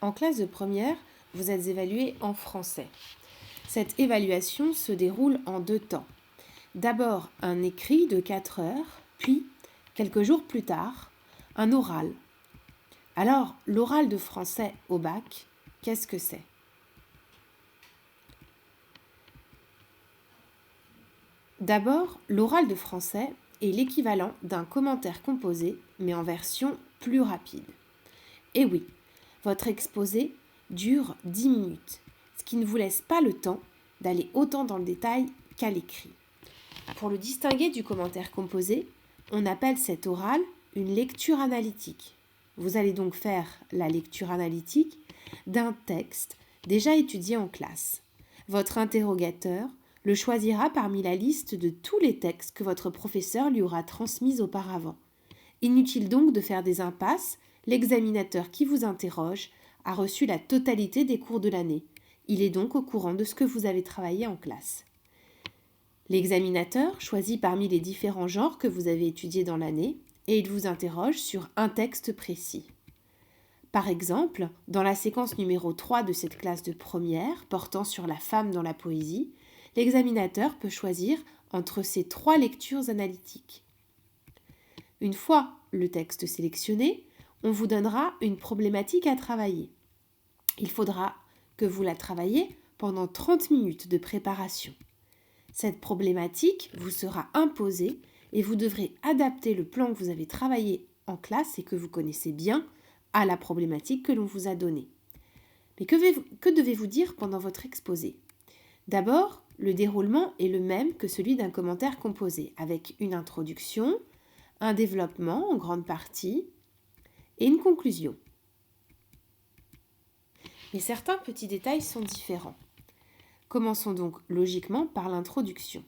En classe de première, vous êtes évalué en français. Cette évaluation se déroule en 2 temps. D'abord un écrit de 4 heures, puis, quelques jours plus tard, un oral. Alors, l'oral de français au bac, qu'est-ce que c'est ? D'abord, l'oral de français est l'équivalent d'un commentaire composé, mais en version plus rapide. Et oui, votre exposé dure 10 minutes, ce qui ne vous laisse pas le temps d'aller autant dans le détail qu'à l'écrit. Pour le distinguer du commentaire composé, on appelle cet oral une lecture analytique. Vous allez donc faire la lecture analytique d'un texte déjà étudié en classe. Votre interrogateur le choisira parmi la liste de tous les textes que votre professeur lui aura transmis auparavant. Inutile donc de faire des impasses, l'examinateur qui vous interroge a reçu la totalité des cours de l'année. Il est donc au courant de ce que vous avez travaillé en classe. L'examinateur choisit parmi les différents genres que vous avez étudiés dans l'année et il vous interroge sur un texte précis. Par exemple, dans la séquence numéro 3 de cette classe de première, portant sur la femme dans la poésie, l'examinateur peut choisir entre ces 3 lectures analytiques. Une fois le texte sélectionné, on vous donnera une problématique à travailler. Il faudra que vous la travailliez pendant 30 minutes de préparation. Cette problématique vous sera imposée et vous devrez adapter le plan que vous avez travaillé en classe et que vous connaissez bien à la problématique que l'on vous a donnée. Mais que devez-vous dire pendant votre exposé ? D'abord, le déroulement est le même que celui d'un commentaire composé, avec une introduction, un développement en grande partie et une conclusion. Mais certains petits détails sont différents. Commençons donc logiquement par l'introduction.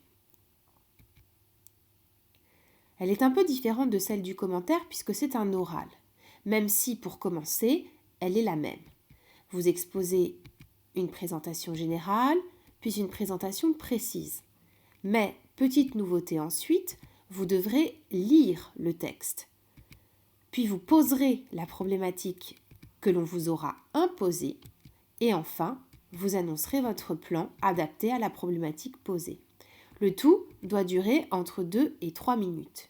Elle est un peu différente de celle du commentaire puisque c'est un oral, même si pour commencer, elle est la même. Vous exposez une présentation générale, puis une présentation précise. Mais, petite nouveauté ensuite, vous devrez lire le texte. Puis vous poserez la problématique que l'on vous aura imposée et enfin, vous annoncerez votre plan adapté à la problématique posée. Le tout doit durer entre 2 et 3 minutes.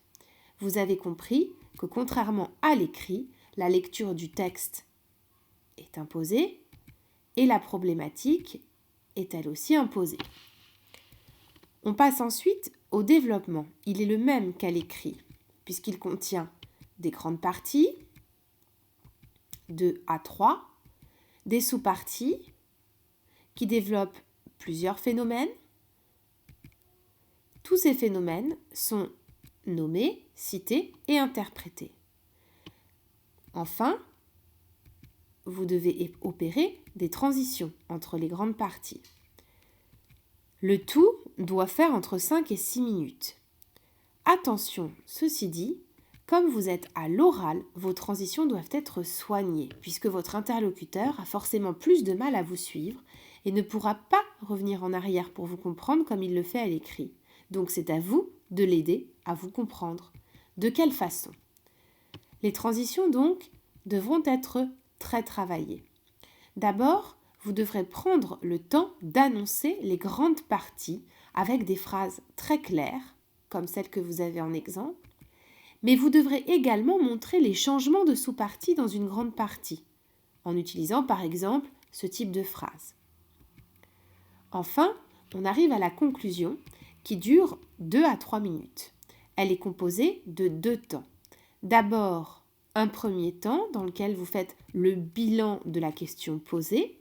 Vous avez compris que contrairement à l'écrit, la lecture du texte est imposée et la problématique est elle aussi imposée. On passe ensuite au développement. Il est le même qu'à l'écrit, puisqu'il contient des grandes parties, 2 à 3, des sous-parties qui développent plusieurs phénomènes. Tous ces phénomènes sont nommés, cités et interprétés. Enfin, vous devez opérer des transitions entre les grandes parties. Le tout doit faire entre 5 et 6 minutes. Attention, ceci dit, comme vous êtes à l'oral, vos transitions doivent être soignées, puisque votre interlocuteur a forcément plus de mal à vous suivre et ne pourra pas revenir en arrière pour vous comprendre comme il le fait à l'écrit. Donc c'est à vous de l'aider à vous comprendre. De quelle façon ? Les transitions donc devront être très travaillées. D'abord, vous devrez prendre le temps d'annoncer les grandes parties avec des phrases très claires, comme celles que vous avez en exemple, mais vous devrez également montrer les changements de sous-parties dans une grande partie, en utilisant par exemple ce type de phrase. Enfin, on arrive à la conclusion qui dure 2 à 3 minutes. Elle est composée de 2 temps. D'abord, un premier temps dans lequel vous faites le bilan de la question posée.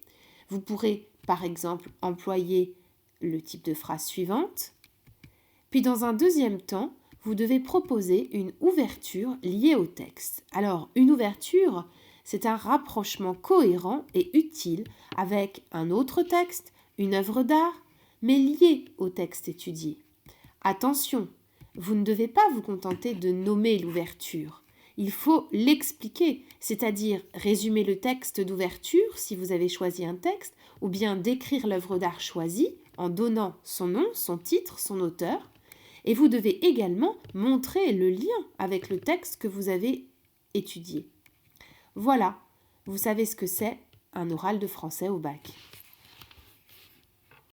Vous pourrez par exemple employer le type de phrase suivante. Puis dans un deuxième temps, vous devez proposer une ouverture liée au texte. Alors, une ouverture, c'est un rapprochement cohérent et utile avec un autre texte, une œuvre d'art, mais lié au texte étudié. Attention, vous ne devez pas vous contenter de nommer l'ouverture. Il faut l'expliquer, c'est-à-dire résumer le texte d'ouverture si vous avez choisi un texte, ou bien décrire l'œuvre d'art choisie en donnant son nom, son titre, son auteur. Et vous devez également montrer le lien avec le texte que vous avez étudié. Voilà, vous savez ce que c'est un oral de français au bac.